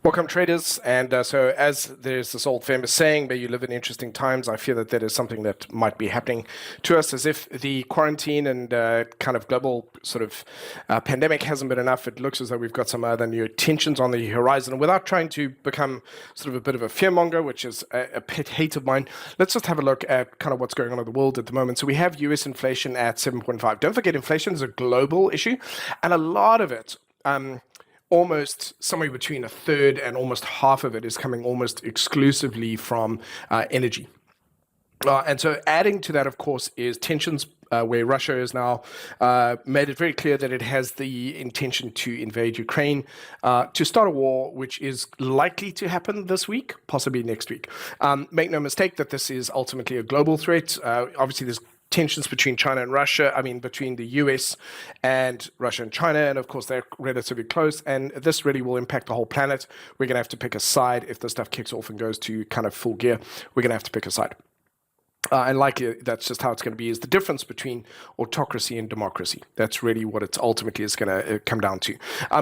Welcome, traders. And so as there's this old famous saying, may you live in interesting times, I fear that that is something that might be happening to us, as if the quarantine and kind of global sort of pandemic hasn't been enough. It looks as though we've got some other new tensions on the horizon. And without trying to become sort of a bit of a fearmonger, which is a pet hate of mine, let's just have a look at kind of what's going on in the world at the moment. So we have US inflation at 7.5. Don't forget, inflation is a global issue, and a lot of it, almost somewhere between a third and almost half of it is coming almost exclusively from energy. And so adding to that, of course, is tensions where Russia has now made it very clear that it has the intention to invade Ukraine, to start a war, which is likely to happen this week, possibly next week. Make no mistake that this is ultimately a global threat. Obviously, there's tensions between China and Russia, between the US and Russia and China, and of course they're relatively close, and this really will impact the whole planet. We're going to have to pick a side. If this stuff kicks off and goes to kind of full gear, we're going to have to pick a side. And likely that's just how it's going to be, is the difference between autocracy and democracy. That's really what it ultimately is going to come down to.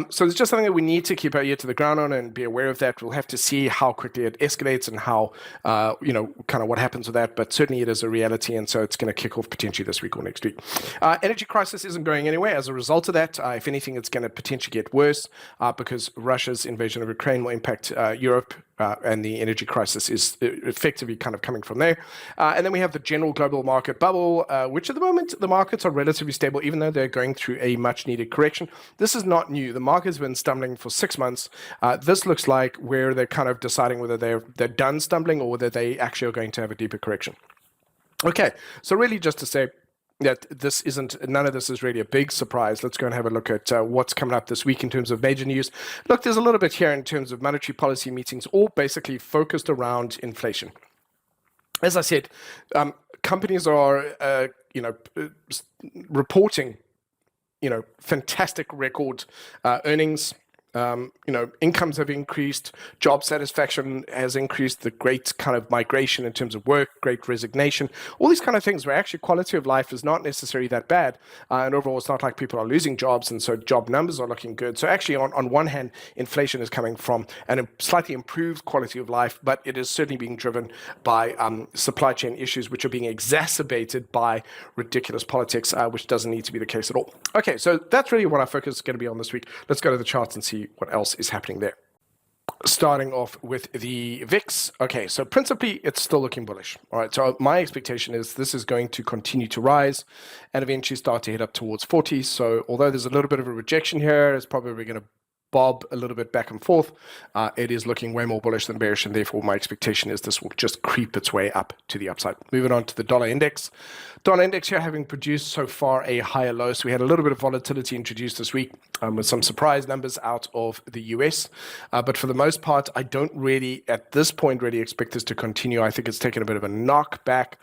So it's just something that we need to keep our ear to the ground on and be aware of that. We'll have to see how quickly it escalates and how, kind of what happens with that. But certainly it is a reality, and so it's going to kick off potentially this week or next week. Energy crisis isn't going anywhere. As a result of that, if anything, it's going to potentially get worse because Russia's invasion of Ukraine will impact Europe. And the energy crisis is effectively kind of coming from there. And then we have the general global market bubble, which at the moment, the markets are relatively stable, even though they're going through a much needed correction. This is not new. The market's been stumbling for 6 months. This looks like where they're kind of deciding whether they're done stumbling or whether they actually are going to have a deeper correction. Okay, so really just to say, that none of this is really a big surprise. Let's go and have a look at what's coming up this week in terms of major news. Look, there's a little bit here in terms of monetary policy meetings, all basically focused around inflation. As I said, companies are, reporting, fantastic record earnings. Incomes have increased, job satisfaction has increased, the great kind of migration in terms of work, great resignation, all these kind of things where actually quality of life is not necessarily that bad. And overall, it's not like people are losing jobs, and so job numbers are looking good. So actually, on one hand, inflation is coming from a slightly improved quality of life, but it is certainly being driven by supply chain issues, which are being exacerbated by ridiculous politics, which doesn't need to be the case at all. Okay, so that's really what our focus is going to be on this week. Let's go to the charts and see what else is happening there. Starting off with the VIX. Okay, so principally, it's still looking bullish. All right, so my expectation is this is going to continue to rise and eventually start to head up towards 40. So although there's a little bit of a rejection here, it's probably going to bob a little bit back and forth. It is looking way more bullish than bearish, and therefore my expectation is this will just creep its way up to the upside. Moving on to the dollar index. Dollar index here having produced so far a higher low. So we had a little bit of volatility introduced this week with some surprise numbers out of the US. But for the most part, I don't really, at this point, really expect this to continue. I think it's taken a bit of a knock back.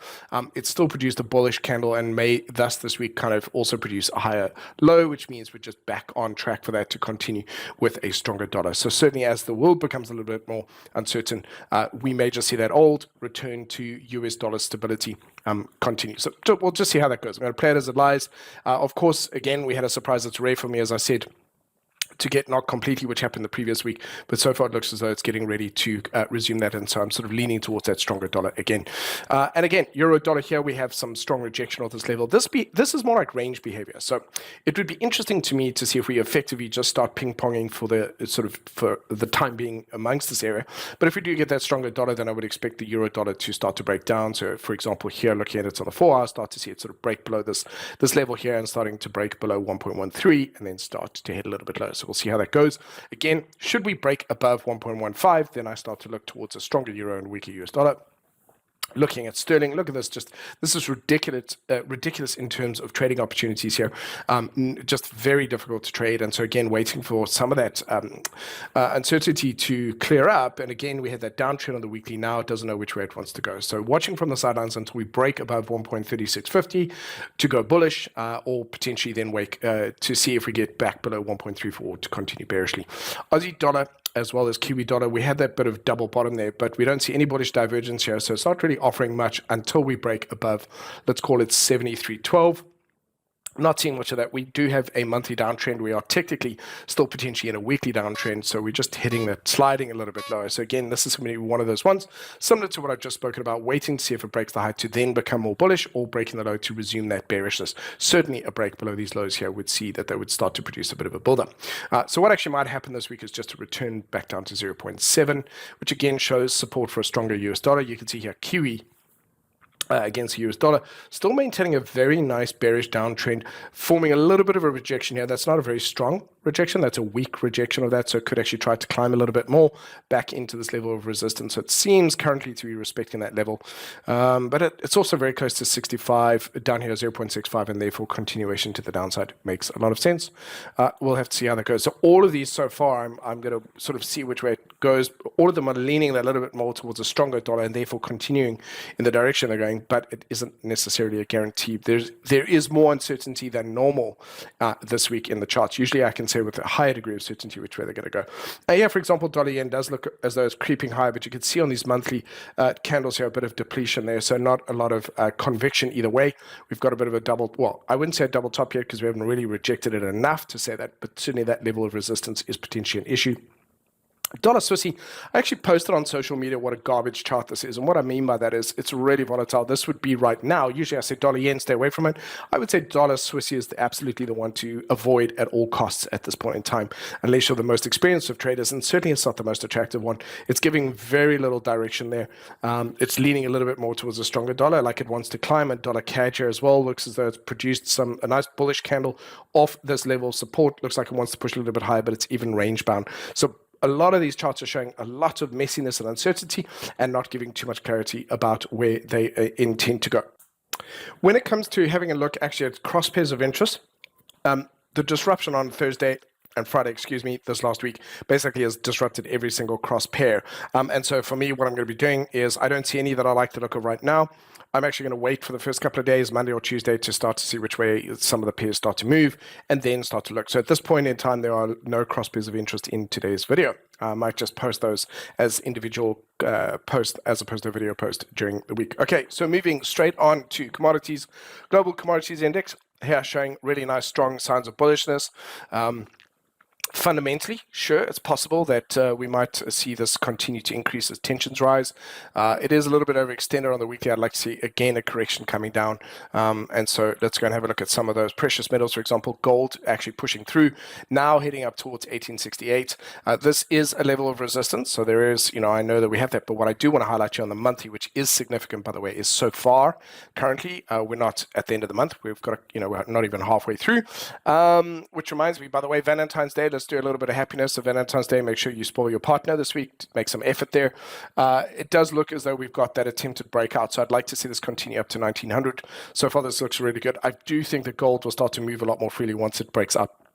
It's still produced a bullish candle and may thus this week kind of also produce a higher low, which means we're just back on track for that to continue with a stronger dollar. So certainly as the world becomes a little bit more uncertain, we may just see that old return to US dollar stability continue. So we'll just see how that goes. I'm going to play it as it lies. Of course, again, we had a surprise that's rare for me, as I said, to get not completely, which happened the previous week, but so far it looks as though it's getting ready to resume that, and so I'm sort of leaning towards that stronger dollar again. And again, euro dollar here, we have some strong rejection of this level. This is more like range behavior, so it would be interesting to me to see if we effectively just start ping-ponging for the time being amongst this area. But if we do get that stronger dollar, then I would expect the euro dollar to start to break down. So for example, here looking at it on the 4 hour, start to see it sort of break below this level here and starting to break below 1.13 and then start to head a little bit lower. So we'll see how that goes. Again, should we break above 1.15, then I start to look towards a stronger euro and weaker US dollar. Looking at sterling, look at this. This is ridiculous in terms of trading opportunities here. Just very difficult to trade, and so again, waiting for some of that uncertainty to clear up. And again, we had that downtrend on the weekly. Now it doesn't know which way it wants to go. So watching from the sidelines until we break above 1.3650 to go bullish, or potentially then wait to see if we get back below 1.34 to continue bearishly. Aussie dollar, as well as Kiwi dollar, we had that bit of double bottom there, but we don't see any bullish divergence here, so it's not really offering much until we break above, let's call it 73.12. Not seeing much of that. We do have a monthly downtrend. We are technically still potentially in a weekly downtrend, so we're just hitting that, sliding a little bit lower. So again, this is going to be one of those ones, similar to what I've just spoken about, waiting to see if it breaks the high to then become more bullish, or breaking the low to resume that bearishness. Certainly a break below these lows here would see that they would start to produce a bit of a buildup. So what actually might happen this week is just a return back down to 0.7, which again shows support for a stronger US dollar. You can see here QE against the US dollar, still maintaining a very nice bearish downtrend, forming a little bit of a rejection here. That's not a very strong rejection. That's a weak rejection of that. So it could actually try to climb a little bit more back into this level of resistance. So it seems currently to be respecting that level. But it's also very close to 65, down here 0.65, and therefore continuation to the downside makes a lot of sense. We'll have to see how that goes. So all of these so far, I'm going to sort of see which way it goes. All of them are leaning a little bit more towards a stronger dollar and therefore continuing in the direction they're going, but it isn't necessarily a guarantee. There is more uncertainty than normal this week in the charts. Usually I can say with a higher degree of certainty which way they're going to go. Here, for example, dollar yen does look as though it's creeping higher, but you can see on these monthly candles here a bit of depletion there, so not a lot of conviction either way. We've got a bit of a double, well, I wouldn't say a double top yet because we haven't really rejected it enough to say that, but certainly that level of resistance is potentially an issue. Dollar Swissy, I actually posted on social media what a garbage chart this is. And what I mean by that is it's really volatile. This would be right now. Usually I say dollar yen, stay away from it. I would say dollar Swissy is absolutely the one to avoid at all costs at this point in time, unless you're the most experienced of traders. And certainly it's not the most attractive one. It's giving very little direction there. It's leaning a little bit more towards a stronger dollar, like it wants to climb. And dollar CAD here as well looks as though it's produced a nice bullish candle off this level of support. Looks like it wants to push a little bit higher, but it's even range bound. So a lot of these charts are showing a lot of messiness and uncertainty and not giving too much clarity about where they intend to go. When it comes to having a look actually at cross pairs of interest, the disruption on Thursday and Friday, this last week, basically has disrupted every single cross pair. And so for me, what I'm going to be doing is I don't see any that I like the look of right now. I'm actually going to wait for the first couple of days, Monday or Tuesday, to start to see which way some of the pairs start to move and then start to look. So at this point in time, there are no cross pairs of interest in today's video. I might just post those as individual posts as opposed to a video post during the week. Okay, so moving straight on to commodities. Global Commodities Index here showing really nice, strong signs of bullishness. Fundamentally, sure, it's possible that we might see this continue to increase as tensions rise. It is a little bit overextended on the weekly. I'd like to see, again, a correction coming down. And so let's go and have a look at some of those precious metals. For example, gold actually pushing through, now heading up towards 1868. This is a level of resistance. So there is, I know that we have that. But what I do want to highlight you on the monthly, which is significant, by the way, is so far, currently, we're not at the end of the month. We've got, we're not even halfway through. Which reminds me, by the way, Valentine's Day, let's do a little bit of happiness of Valentine's Day. Make sure you spoil your partner this week. Make some effort there. It does look as though we've got that attempted breakout. So I'd like to see this continue up to 1900. So far, this looks really good. I do think that gold will start to move a lot more freely once it breaks up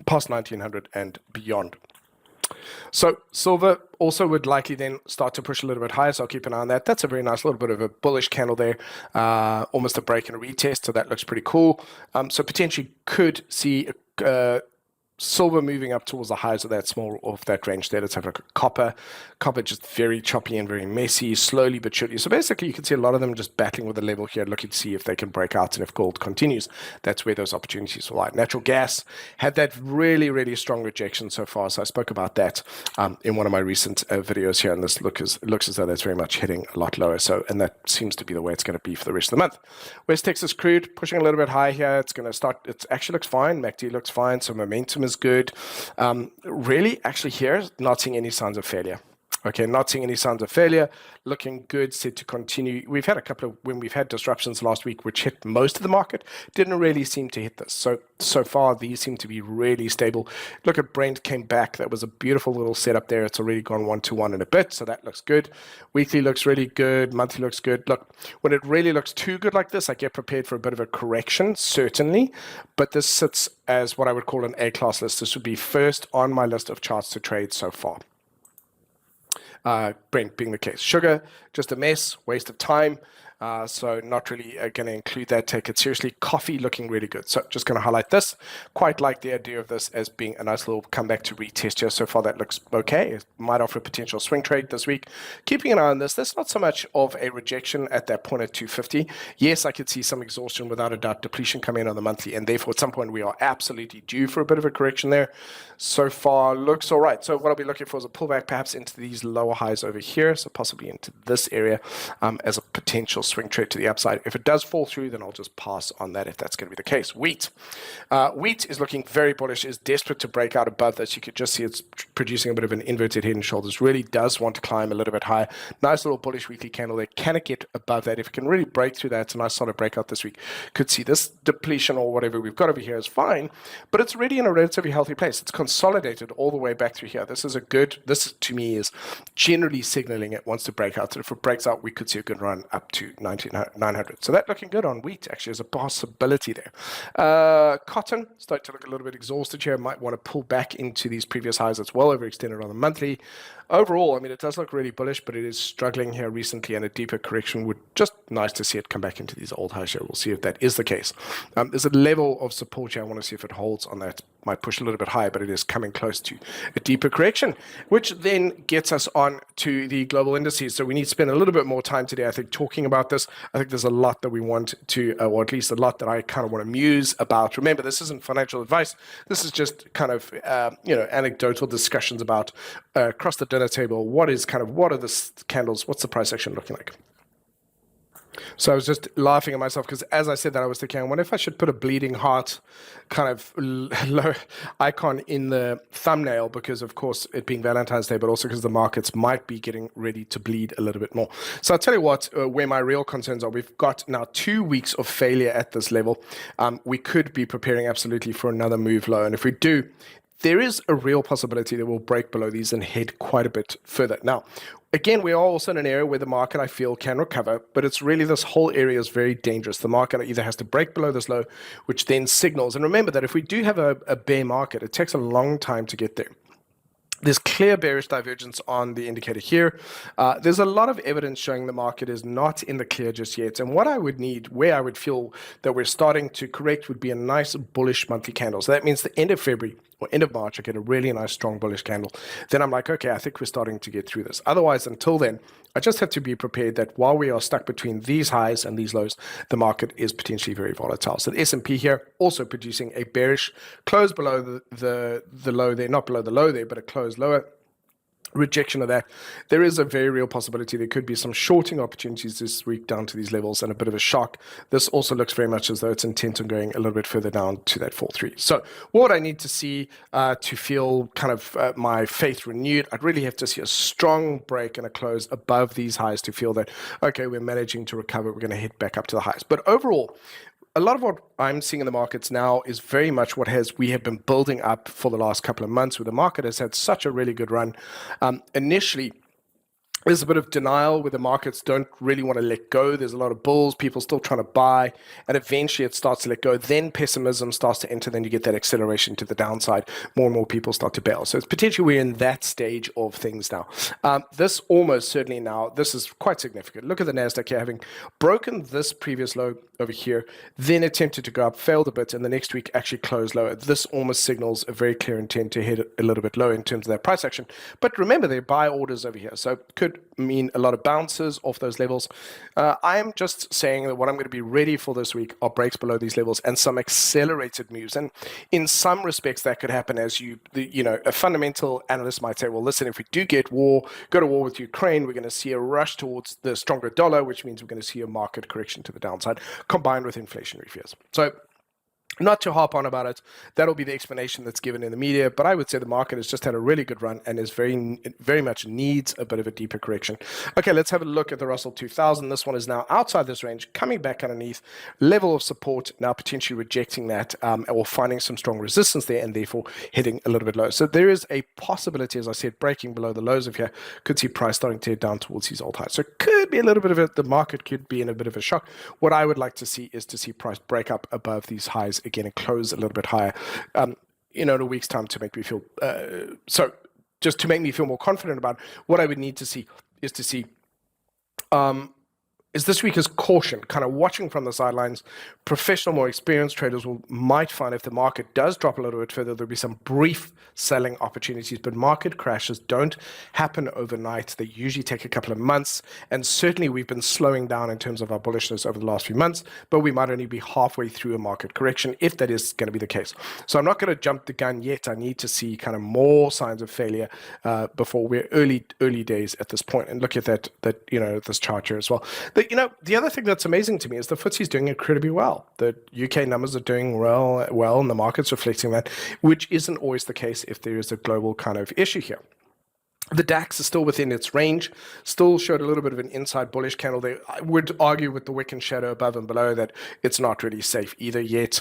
past 1900 and beyond. So silver also would likely then start to push a little bit higher, so I'll keep an eye on that. That's a very nice little bit of a bullish candle there, almost a break and a retest, so that looks pretty cool. So potentially could see silver moving up towards the highs of that range there. Let's have a look at copper. Copper just very choppy and very messy, slowly but surely. So basically, you can see a lot of them just battling with the level here, looking to see if they can break out, and if gold continues, that's where those opportunities will lie. Natural gas had that really, really strong rejection so far. So I spoke about that in one of my recent videos here, and this looks as though that's very much heading a lot lower. So, and that seems to be the way it's going to be for the rest of the month. West Texas crude pushing a little bit high here. It's going to start. It actually looks fine. MACD looks fine. So momentum is good. Really, actually here, not seeing any signs of failure. Okay, not seeing any signs of failure, looking good, set to continue. We've had a couple of, when we've had disruptions last week, which hit most of the market, didn't really seem to hit this. So far, these seem to be really stable. Look at Brent came back. That was a beautiful little setup there. It's already gone 1-to-1 in a bit, so that looks good. Weekly looks really good. Monthly looks good. Look, when it really looks too good like this, I get prepared for a bit of a correction, certainly, but this sits as what I would call an A-class list. This would be first on my list of charts to trade so far. Brent being the case. Sugar, just a mess, waste of time. So not really going to include that. Take it seriously. Coffee looking really good. So just going to highlight this. Quite like the idea of this as being a nice little comeback to retest here. So far that looks okay. It might offer a potential swing trade this week. Keeping an eye on this. There's not so much of a rejection at that point at 250. Yes, I could see some exhaustion without a doubt. Depletion come in on the monthly, and therefore at some point we are absolutely due for a bit of a correction there. So far looks all right. So what I'll be looking for is a pullback perhaps into these lower highs over here. So possibly into this area as a potential swing trade to the upside. If it does fall through, then I'll just pass on that if that's going to be the case. Wheat. Wheat is looking very bullish, is desperate to break out above this. You could just see it's producing a bit of an inverted head and shoulders. Really does want to climb a little bit higher. Nice little bullish weekly candle there. Can it get above that? If it can really break through that, it's a nice solid breakout this week. Could see this depletion or whatever we've got over here is fine, but it's really in a relatively healthy place. It's consolidated all the way back through here. This is a good, this to me is generally signaling it wants to break out. So if it breaks out, we could see a good run up to 900. So that looking good on wheat actually is a possibility there. Cotton starting to look a little bit exhausted here. Might want to pull back into these previous highs. It's well overextended on the monthly. Overall, I mean, it does look really bullish, but it is struggling here recently, and a deeper correction would just nice to see it come back into these old highs here. We'll see if that is the case. There's a level of support here. I want to see if it holds on that. Might push a little bit higher, but it is coming close to a deeper correction, which then gets us on to the global indices. So we need to spend a little bit more time today, I think, talking about this. I think there's a lot that we want to, or at least a lot that I kind of want to muse about. Remember, this isn't financial advice. This is just kind of, anecdotal discussions about across the dinner table. What are the candles? What's the price action looking like? So I was just laughing at myself because as I said that, I was thinking, I wonder if I should put a bleeding heart kind of low icon in the thumbnail because, of course, it being Valentine's Day, but also because the markets might be getting ready to bleed a little bit more. So I'll tell you what, where my real concerns are. We've got now 2 weeks of failure at this level. We could be preparing absolutely for another move low. And if we do, there is a real possibility that we'll break below these and head quite a bit further. Now, again, we are also in an area where the market, I feel, can recover, but it's really this whole area is very dangerous. The market either has to break below this low, which then signals. And remember that if we do have a bear market, it takes a long time to get there. There's clear bearish divergence on the indicator here. There's a lot of evidence showing the market is not in the clear just yet. And what I would need, where I would feel that we're starting to correct, would be a nice bullish monthly candle. So that means the end of February or end of March, I get a really nice strong bullish candle. Then I'm like, okay, I think we're starting to get through this. Otherwise, until then, I just have to be prepared that while we are stuck between these highs and these lows, the market is potentially very volatile. So the S&P here also producing a bearish close below the low there, not below the low there, but a close lower. Rejection of that. There is a very real possibility there could be some shorting opportunities this week down to these levels and a bit of a shock. This also looks very much as though it's intent on going a little bit further down to that 4-3. So what I need to see to feel kind of my faith renewed, I'd really have to see a strong break and a close above these highs to feel that, okay, we're managing to recover. We're going to head back up to the highs. But overall, a lot of what I'm seeing in the markets now is very much what we have been building up for the last couple of months, where the market has had such a really good run. Initially, there's a bit of denial where the markets don't really want to let go. There's a lot of bulls, people still trying to buy, and eventually it starts to let go. Then pessimism starts to enter, then you get that acceleration to the downside. More and more people start to bail. So it's potentially we're in that stage of things now. This almost certainly now, this is quite significant. Look at the Nasdaq here, having broken this previous low over here, then attempted to go up, failed a bit, and the next week actually closed lower. This almost signals a very clear intent to head a little bit low in terms of that price action. But remember, there are buy orders over here. So could mean a lot of bounces off those levels. I am just saying that what I'm going to be ready for this week are breaks below these levels and some accelerated moves. And in some respects, that could happen as a fundamental analyst might say, well, listen, if we do go to war with Ukraine, we're going to see a rush towards the stronger dollar, which means we're going to see a market correction to the downside combined with inflationary fears. So not to harp on about it, that'll be the explanation that's given in the media, but I would say the market has just had a really good run and is very much needs a bit of a deeper correction. Okay, let's have a look at the Russell 2000. This one is now outside this range, coming back underneath, level of support, now potentially rejecting that or finding some strong resistance there and therefore hitting a little bit low. So there is a possibility, as I said, breaking below the lows of here, could see price starting to head down towards these old highs. So it could be a little bit of the market could be in a bit of a shock. What I would like to see is to see price break up above these highs again and close a little bit higher in a week's time to make me feel just to make me feel more confident about what I would need to see is to see is this week is caution, kind of watching from the sidelines. Professional, more experienced traders might find if the market does drop a little bit further, there'll be some brief selling opportunities, but market crashes don't happen overnight. They usually take a couple of months, and certainly we've been slowing down in terms of our bullishness over the last few months, but we might only be halfway through a market correction if that is going to be the case. So I'm not going to jump the gun yet. I need to see kind of more signs of failure before we're early days at this point. And look at that this chart here as well. The other thing that's amazing to me is the FTSE is doing incredibly well. The UK numbers are doing well, and the market's reflecting that, which isn't always the case if there is a global kind of issue here. The DAX is still within its range, still showed a little bit of an inside bullish candle there. I would argue with the wick and shadow above and below that it's not really safe either yet.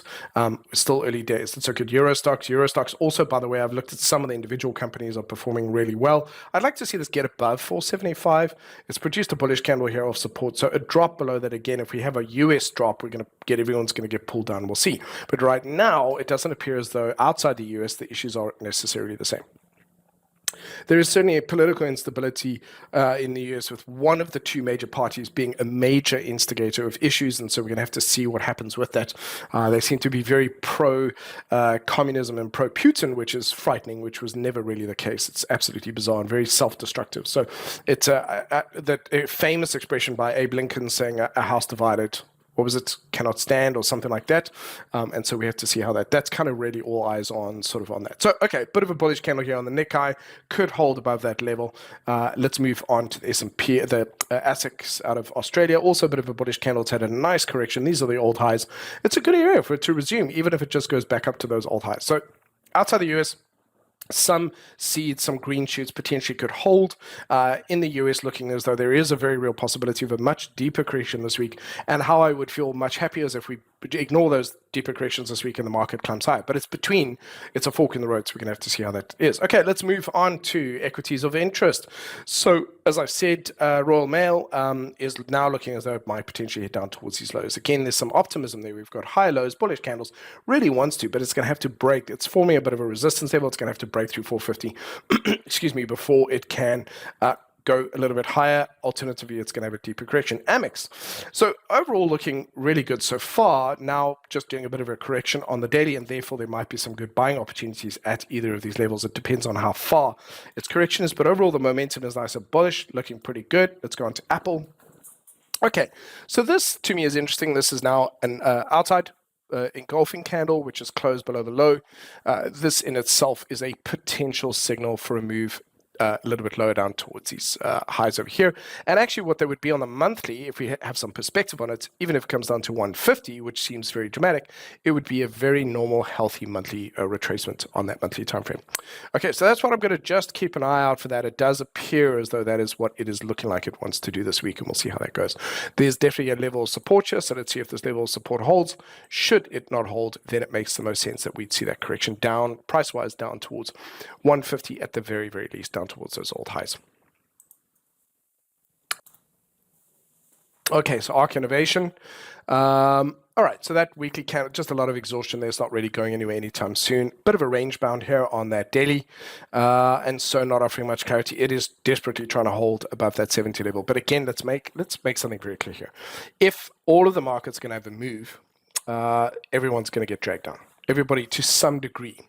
Still early days. Let's look at Eurostox also, by the way, I've looked at some of the individual companies are performing really well. I'd like to see this get above 475. It's produced a bullish candle here of support. So a drop below that, again, if we have a US drop, everyone's going to get pulled down. We'll see. But right now, it doesn't appear as though outside the US, the issues aren't necessarily the same. There is certainly a political instability in the US, with one of the two major parties being a major instigator of issues, and so we're going to have to see what happens with that. They seem to be very pro-communism and pro-Putin, which is frightening, which was never really the case. It's absolutely bizarre and very self-destructive. So it's that famous expression by Abe Lincoln saying a house divided, what was it, cannot stand, or something like that. And so we have to see how that's kind of really all eyes on sort of on that. So, okay, bit of a bullish candle here on the Nikkei, could hold above that level. Let's move on to the S&P, the ASICs out of Australia. Also a bit of a bullish candle. It's had a nice correction. These are the old highs. It's a good area for it to resume, even if it just goes back up to those old highs. So outside the US, some seeds, some green shoots potentially could hold. In the US, looking as though there is a very real possibility of a much deeper correction this week. And how I would feel much happier is if we ignore those deeper corrections this week and the market climbs higher. But it's a fork in the road, so we're going to have to see how that is. Okay, let's move on to equities of interest. So, as I've said, Royal Mail is now looking as though it might potentially head down towards these lows. Again, there's some optimism there. We've got high lows, bullish candles, really wants to, but it's going to have to break. It's forming a bit of a resistance level. It's going to have to break through 450, excuse me, before it can go a little bit higher. Alternatively, it's going to have a deeper correction. Amex. So overall looking really good so far. Now just doing a bit of a correction on the daily, and therefore there might be some good buying opportunities at either of these levels. It depends on how far its correction is, but overall the momentum is nice and bullish, looking pretty good. Let's go on to Apple. Okay, so this to me is interesting. This is now an outside engulfing candle, which is closed below the low. This in itself is a potential signal for a move a little bit lower down towards these highs over here. And actually what they would be on the monthly, if we have some perspective on it, even if it comes down to 150, which seems very dramatic, it would be a very normal, healthy monthly retracement on that monthly time frame. Okay, so that's what I'm going to just keep an eye out for that. It does appear as though that is what it is looking like it wants to do this week, and we'll see how that goes. There's definitely a level of support here, so let's see if this level of support holds. Should it not hold, then it makes the most sense that we'd see that correction down, price-wise, down towards 150 at the very, very least, down towards those old highs. Okay, so ARC Innovation. All right, so that weekly candle, just a lot of exhaustion there. It's not really going anywhere anytime soon. Bit of a range bound here on that daily, and so not offering much clarity. It is desperately trying to hold above that 70 level. But again, let's make something very clear here. If all of the market's going to have a move, everyone's going to get dragged down. Everybody to some degree.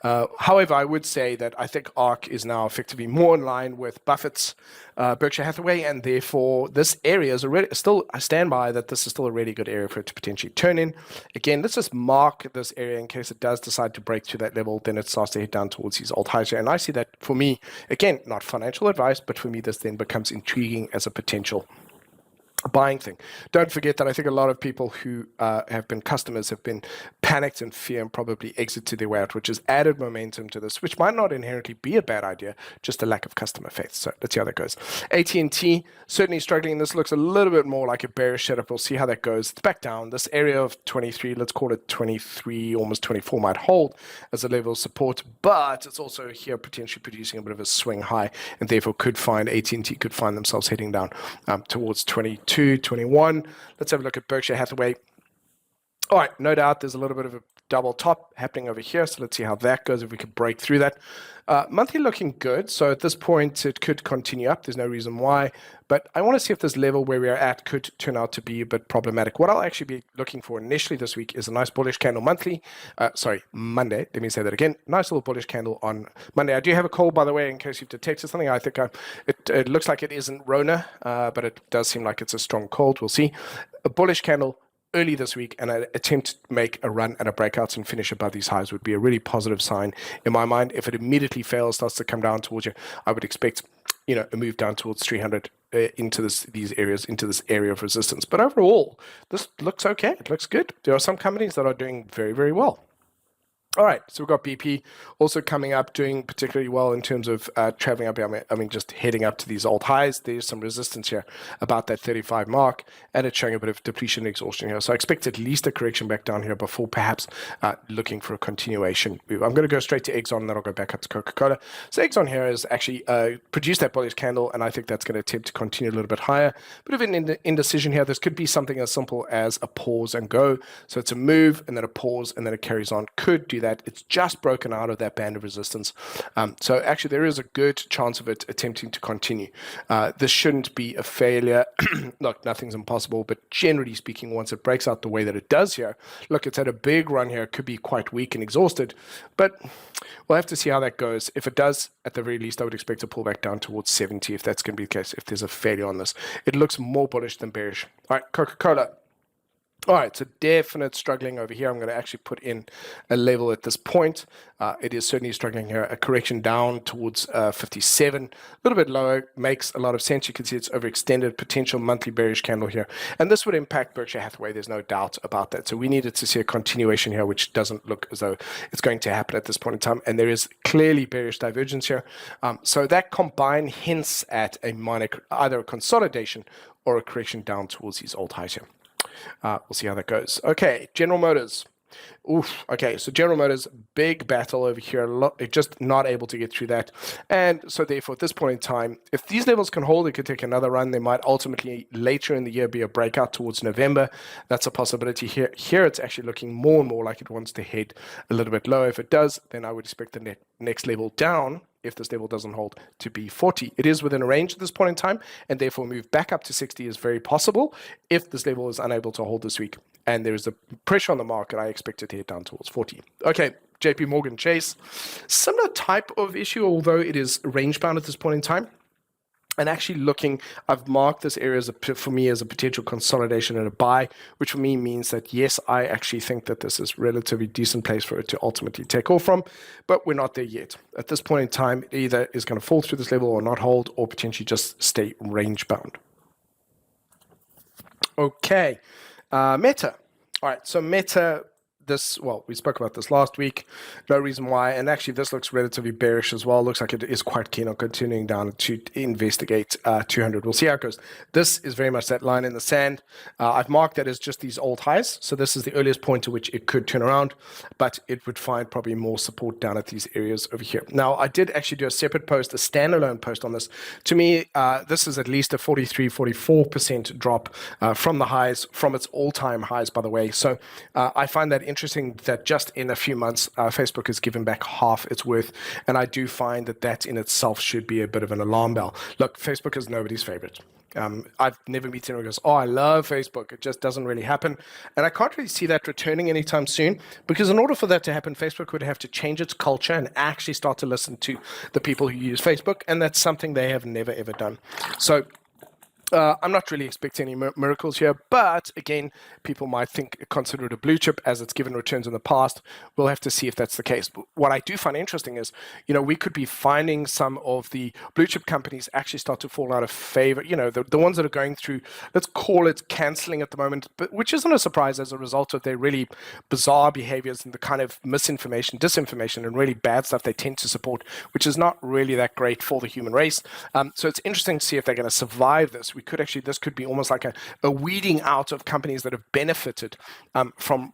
However, I would say that I think ARC is now effectively more in line with Buffett's Berkshire Hathaway, and therefore this area is still, I stand by that this is still a really good area for it to potentially turn in. Again, let's just mark this area in case it does decide to break to that level, then it starts to head down towards these old highs here. And I see that for me, again, not financial advice, but for me this then becomes intriguing as a potential buying thing. Don't forget that I think a lot of people who have been customers have been panicked in fear and probably exited their way out, which has added momentum to this, which might not inherently be a bad idea, just a lack of customer faith. So let's see how that goes. AT&T certainly struggling. This looks a little bit more like a bearish setup. We'll see how that goes. It's back down. This area of 23, let's call it 23, almost 24 might hold as a level of support, but it's also here potentially producing a bit of a swing high, and therefore AT&T could find themselves heading down towards 22, 21. Let's have a look at Berkshire Hathaway. All right, no doubt there's a little bit of a double top happening over here. So let's see how that goes, if we can break through that. Monthly looking good. So at this point, it could continue up. There's no reason why. But I want to see if this level where we are at could turn out to be a bit problematic. What I'll actually be looking for initially this week is a nice bullish candle Monday. Let me say that again. Nice little bullish candle on Monday. I do have a call, by the way, in case you've detected something. I think it looks like it isn't Rona, but it does seem like it's a strong cold. We'll see. A bullish candle early this week, and an attempt to make a run and a breakout and finish above these highs would be a really positive sign in my mind. If it immediately fails, starts to come down towards you, I would expect a move down towards 300 into this area of resistance. But overall, this looks okay. It looks good. There are some companies that are doing very, very well. All right, so we've got BP also coming up, doing particularly well in terms of traveling up. I mean, just heading up to these old highs. There's some resistance here about that 35 mark, and it's showing a bit of depletion and exhaustion here. So I expect at least a correction back down here before perhaps looking for a continuation move. I'm going to go straight to Exxon, then I'll go back up to Coca-Cola. So Exxon here has actually produced that bullish candle, and I think that's going to attempt to continue a little bit higher. Bit of an indecision here. This could be something as simple as a pause and go. So it's a move, and then a pause, and then it carries on. Could do that. It's just broken out of that band of resistance. So actually there is a good chance of it attempting to continue. This shouldn't be a failure. Look, nothing's impossible, but generally speaking, once it breaks out the way that it does here, look, it's had a big run here. It could be quite weak and exhausted, but we'll have to see how that goes. If it does, at the very least, I would expect to pull back down towards 70 if that's going to be the case, if there's a failure on this. It looks more bullish than bearish. All right, Coca-Cola. All right, so definite struggling over here. I'm going to actually put in a level at this point. It is certainly struggling here. A correction down towards 57, a little bit lower, makes a lot of sense. You can see it's overextended, potential monthly bearish candle here. And this would impact Berkshire Hathaway. There's no doubt about that. So we needed to see a continuation here, which doesn't look as though it's going to happen at this point in time. And there is clearly bearish divergence here. So that combined hints at a minor, either a consolidation or a correction down towards these old highs here. We'll see how that goes. Okay, General Motors. Oof. Okay, so General Motors, big battle over here. Just not able to get through that. And so therefore, at this point in time, if these levels can hold, it could take another run. They might ultimately, later in the year, be a breakout towards November. That's a possibility here. Here, it's actually looking more and more like it wants to head a little bit lower. If it does, then I would expect the next level down, if this level doesn't hold, to be 40. It is within a range at this point in time, and therefore move back up to 60 is very possible if this level is unable to hold this week. And there is a pressure on the market, I expect it to head down towards 40. Okay, JP Morgan Chase. Similar type of issue, although it is range bound at this point in time. And actually looking, I've marked this area for me as a potential consolidation and a buy, which for me means that, yes, I actually think that this is a relatively decent place for it to ultimately take off from, but we're not there yet. At this point in time, it either is going to fall through this level or not hold, or potentially just stay range bound. Okay, Meta. All right, so Meta, we spoke about this last week. No reason why. And actually, this looks relatively bearish as well. Looks like it is quite keen on continuing down to investigate 200. We'll see how it goes. This is very much that line in the sand. I've marked that as just these old highs. So this is the earliest point to which it could turn around, but it would find probably more support down at these areas over here. Now, I did actually do a separate post, a standalone post on this. To me, this is at least a 43, 44% drop from the highs, from its all-time highs, by the way. So I find that interesting that just in a few months, Facebook has given back half its worth. And I do find that that in itself should be a bit of an alarm bell. Look, Facebook is nobody's favorite. I've never met anyone who goes, oh, I love Facebook. It just doesn't really happen. And I can't really see that returning anytime soon, because in order for that to happen, Facebook would have to change its culture and actually start to listen to the people who use Facebook. And that's something they have never, ever done. So I'm not really expecting any miracles here, but again, people might consider it a blue chip as it's given returns in the past. We'll have to see if that's the case. But what I do find interesting is, we could be finding some of the blue chip companies actually start to fall out of favor. The ones that are going through, let's call it canceling at the moment, but which isn't a surprise as a result of their really bizarre behaviors and the kind of misinformation, disinformation, and really bad stuff they tend to support, which is not really that great for the human race. So it's interesting to see if they're going to survive this. we could actually, this could be almost like a weeding out of companies that have benefited from,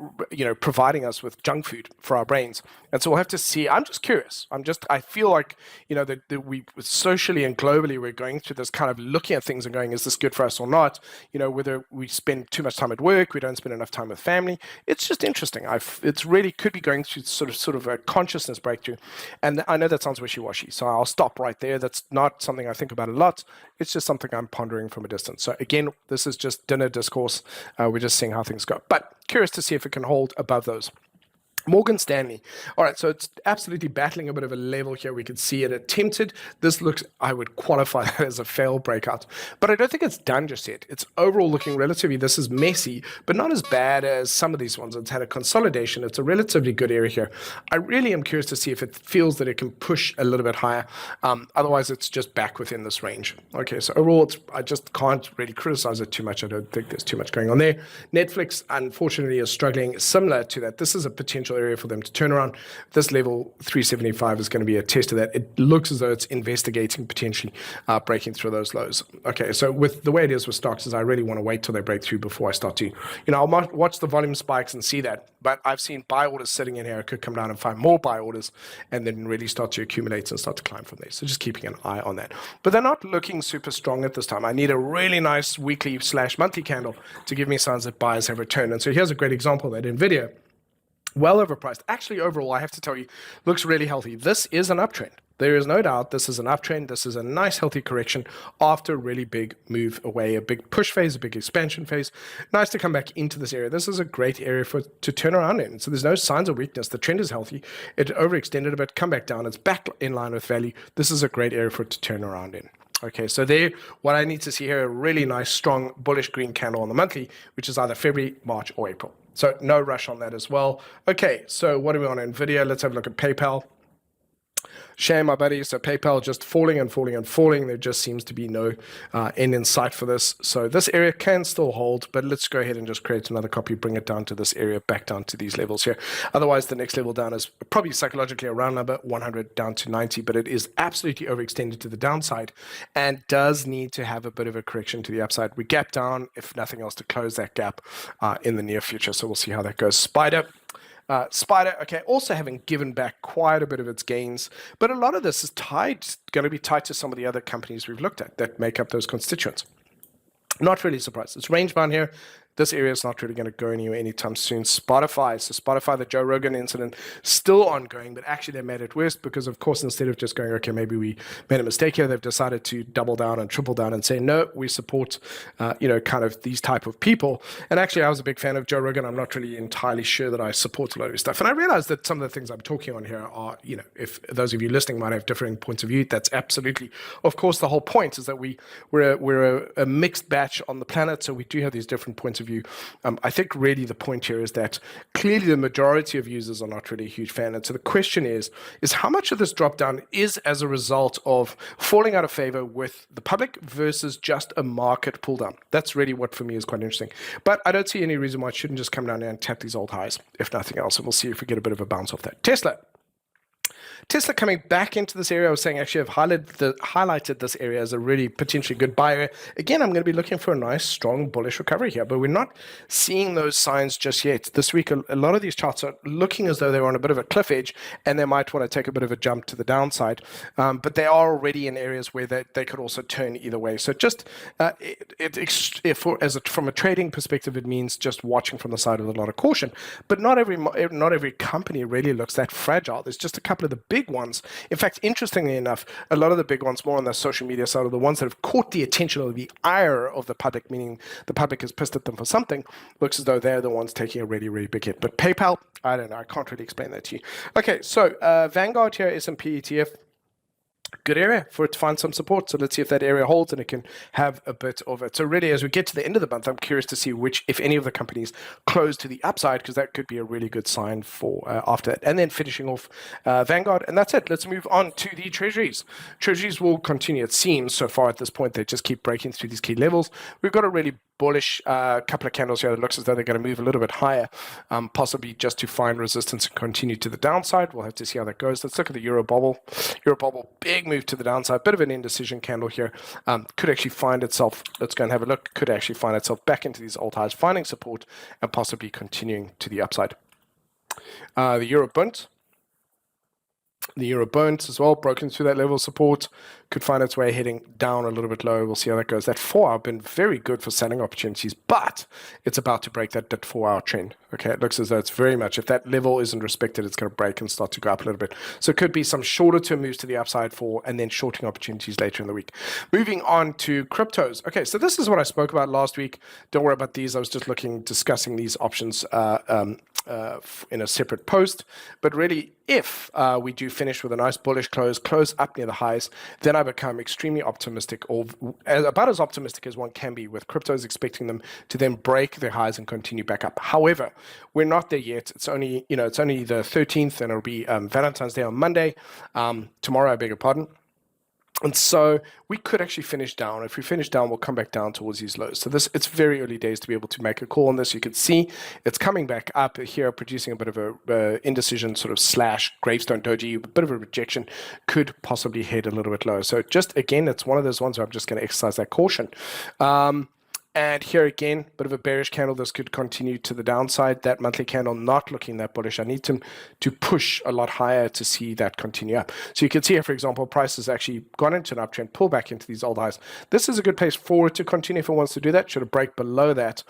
providing us with junk food for our brains. And so we'll have to see. I'm just curious. I feel like, that we socially and globally, we're going through this kind of looking at things and going, is this good for us or not? Whether we spend too much time at work, we don't spend enough time with family. It's just interesting. It's really could be going through sort of a consciousness breakthrough. And I know that sounds wishy-washy, so I'll stop right there. That's not something I think about a lot. It's just something I'm pondering from a distance. So again, this is just dinner discourse. We're just seeing how things go. But curious to see if it can hold above those. Morgan Stanley. All right, so it's absolutely battling a bit of a level here. We can see it attempted. This looks, I would qualify that as a failed breakout, but I don't think it's done just yet. It's overall looking relatively, this is messy, but not as bad as some of these ones. It's had a consolidation. It's a relatively good area here. I really am curious to see if it feels that it can push a little bit higher. Otherwise, it's just back within this range. Okay, so overall, I just can't really criticize it too much. I don't think there's too much going on there. Netflix, unfortunately, is struggling similar to that. This is a potential area for them to turn around. This level 375 is going to be a test of that. It looks as though it's investigating potentially breaking through those lows. Okay, so with the way it is with stocks is I really want to wait till they break through before I start to, I'll watch the volume spikes and see that. But I've seen buy orders sitting in here. I could come down and find more buy orders and then really start to accumulate and start to climb from there. So just keeping an eye on that. But they're not looking super strong at this time. I need a really nice weekly/monthly candle to give me signs that buyers have returned. And so here's a great example of that. NVIDIA, well overpriced. Actually, overall, I have to tell you, looks really healthy. This is an uptrend. There is no doubt this is an uptrend. This is a nice, healthy correction after a really big move away, a big push phase, a big expansion phase. Nice to come back into this area. This is a great area to turn around in. So there's no signs of weakness. The trend is healthy. It overextended a bit, come back down. It's back in line with value. This is a great area for it to turn around in. Okay, so there, what I need to see here, a really nice, strong, bullish green candle on the monthly, which is either February, March, or April. So no rush on that as well. Okay, so what do we want on NVIDIA? Let's have a look at PayPal. Shame, my buddy. So PayPal just falling and falling and falling. There just seems to be no end in sight for this. So this area can still hold, but let's go ahead and just create another copy, bring it down to this area, back down to these levels here. Otherwise, the next level down is probably psychologically a round number, 100 down to 90, but it is absolutely overextended to the downside and does need to have a bit of a correction to the upside. We gap down, if nothing else, to close that gap in the near future. So we'll see how that goes. Spider, okay, also having given back quite a bit of its gains, but a lot of this is going to be tied to some of the other companies we've looked at that make up those constituents. Not really surprised. It's range bound here. This area is not really going to go anywhere anytime soon. Spotify, the Joe Rogan incident, still ongoing, but actually they made it worse because, of course, instead of just going, okay, maybe we made a mistake here, they've decided to double down and triple down and say, no, we support, kind of these type of people. And actually, I was a big fan of Joe Rogan. I'm not really entirely sure that I support a lot of his stuff. And I realized that some of the things I'm talking on here are, if those of you listening might have differing points of view, that's absolutely, of course, the whole point is that we're a mixed batch on the planet, so we do have these different points of view. I think really the point here is that clearly the majority of users are not really a huge fan. And so the question is how much of this drop down is as a result of falling out of favor with the public versus just a market pull down? That's really what for me is quite interesting. But I don't see any reason why it shouldn't just come down there and tap these old highs, if nothing else. And we'll see if we get a bit of a bounce off that. Tesla coming back into this area. I was saying actually I've highlighted this area as a really potentially good buyer. Again, I'm going to be looking for a nice, strong, bullish recovery here, but we're not seeing those signs just yet. This week, a lot of these charts are looking as though they're on a bit of a cliff edge and they might want to take a bit of a jump to the downside, but they are already in areas where they could also turn either way. So just from a trading perspective, it means just watching from the side with a lot of caution, but not every company really looks that fragile. There's just a couple of the big ones. In fact, interestingly enough, a lot of the big ones, more on the social media side, are the ones that have caught the attention or the ire of the public, meaning the public is pissed at them for something. Looks as though they're the ones taking a really, really big hit. But PayPal, I don't know. I can't really explain that to you. Okay, so Vanguard here, S&P ETF. Good area for it to find some support. So let's see if that area holds and it can have a bit of it. So really, as we get to the end of the month, I'm curious to see if any of the companies close to the upside, because that could be a really good sign for after that. And then finishing off Vanguard. And that's it. Let's move on to the Treasuries. Treasuries will continue. It seems so far at this point, they just keep breaking through these key levels. We've got a really bullish couple of candles here that looks as though they're going to move a little bit higher, possibly just to find resistance and continue to the downside. We'll have to see how that goes. Let's look at the Euro bubble. Big move move to the downside, bit of an indecision candle here. Could actually find itself, let's go and have a look, could actually find itself back into these old highs, finding support and possibly continuing to the upside. The euro burnt. The euro burnt as well, broken through that level of support, could find its way heading down a little bit low. We'll see how that goes. That 4-hour been very good for selling opportunities, but it's about to break that 4-hour trend. Okay, it looks as though it's very much, if that level isn't respected, it's going to break and start to go up a little bit. So it could be some shorter term moves to the upside and then shorting opportunities later in the week. Moving on to cryptos. Okay, so this is what I spoke about last week. Don't worry about these. I was just discussing these options in a separate post. But really, if we do finish with a nice bullish close up near the highs, then I become extremely optimistic, or about as optimistic as one can be, with cryptos expecting them to then break their highs and continue back up. However, we're not there yet. It's only the 13th, and it'll be Valentine's Day on Monday. Tomorrow, I beg your pardon. And so we could actually finish down. If we finish down, we'll come back down towards these lows. So it's very early days to be able to make a call on this. You can see it's coming back up here, producing a bit of a indecision sort of slash gravestone doji, a bit of a rejection, could possibly head a little bit lower. So just again, it's one of those ones where I'm just going to exercise that caution. And here again, bit of a bearish candle. This could continue to the downside. That monthly candle not looking that bullish. I need to push a lot higher to see that continue up. So you can see here, for example, price has actually gone into an uptrend, pull back into these old highs. This is a good place for it to continue if it wants to do that. Should it break below that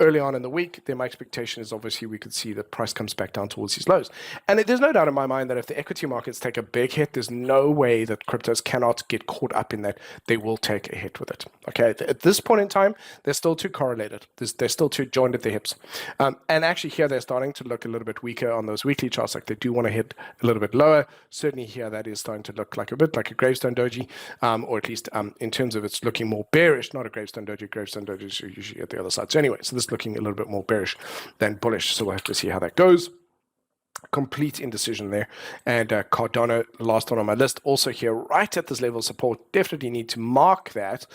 early on in the week, then my expectation is obviously we could see that price comes back down towards these lows. And there's no doubt in my mind that if the equity markets take a big hit, there's no way that cryptos cannot get caught up in that. They will take a hit with it. Okay, at this point in time, they're still too correlated. They're still too joined at the hips. And actually here they're starting to look a little bit weaker on those weekly charts. Like they do want to hit a little bit lower. Certainly here that is starting to look like a bit like a gravestone doji, or at least in terms of it's looking more bearish, not a gravestone doji. Gravestone dojis are usually at the other side. So anyway, so this is looking a little bit more bearish than bullish. So we'll have to see how that goes. Complete indecision there. And Cardano, the last one on my list, also here right at this level of support. Definitely need to mark that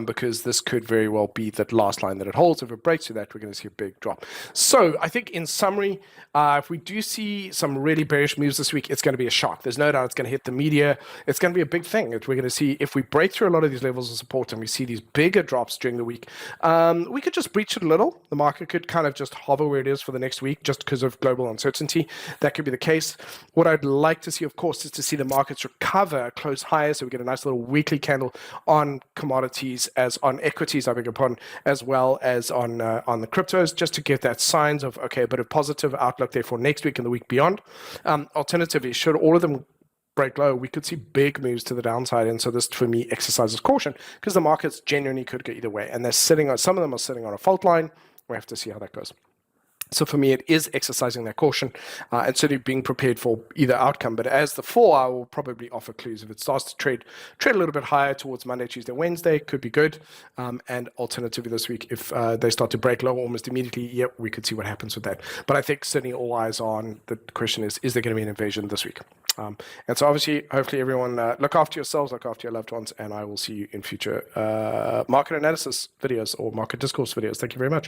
because this could very well be that last line that it holds. If it breaks through that, we're going to see a big drop. So I think in summary, if we do see some really bearish moves this week, it's going to be a shock. There's no doubt it's going to hit the media. It's going to be a big thing. We're going to see if we break through a lot of these levels of support and we see these bigger drops during the week, we could just breach it a little. The market could kind of just hover where it is for the next week just because of global uncertainty. That could be the case. What I'd like to see, of course, is to see the markets recover, close higher, so we get a nice little weekly candle on commodities, as on equities, I beg your pardon, as well as on the cryptos, just to give that signs of, okay, a bit of positive outlook there for next week and the week beyond. Alternatively, should all of them break low, we could see big moves to the downside. And so this, for me, exercises caution because the markets genuinely could go either way. And they're sitting on, some of them are sitting on a fault line. We have to see how that goes. So for me, it is exercising that caution and certainly being prepared for either outcome. But as the 4-hour will probably offer clues. If it starts to trade a little bit higher towards Monday, Tuesday, Wednesday, could be good. And alternatively this week, if they start to break low almost immediately, yeah, we could see what happens with that. But I think certainly all eyes on the question is there going to be an invasion this week? And so obviously, hopefully everyone look after yourselves, look after your loved ones, and I will see you in future market analysis videos or market discourse videos. Thank you very much.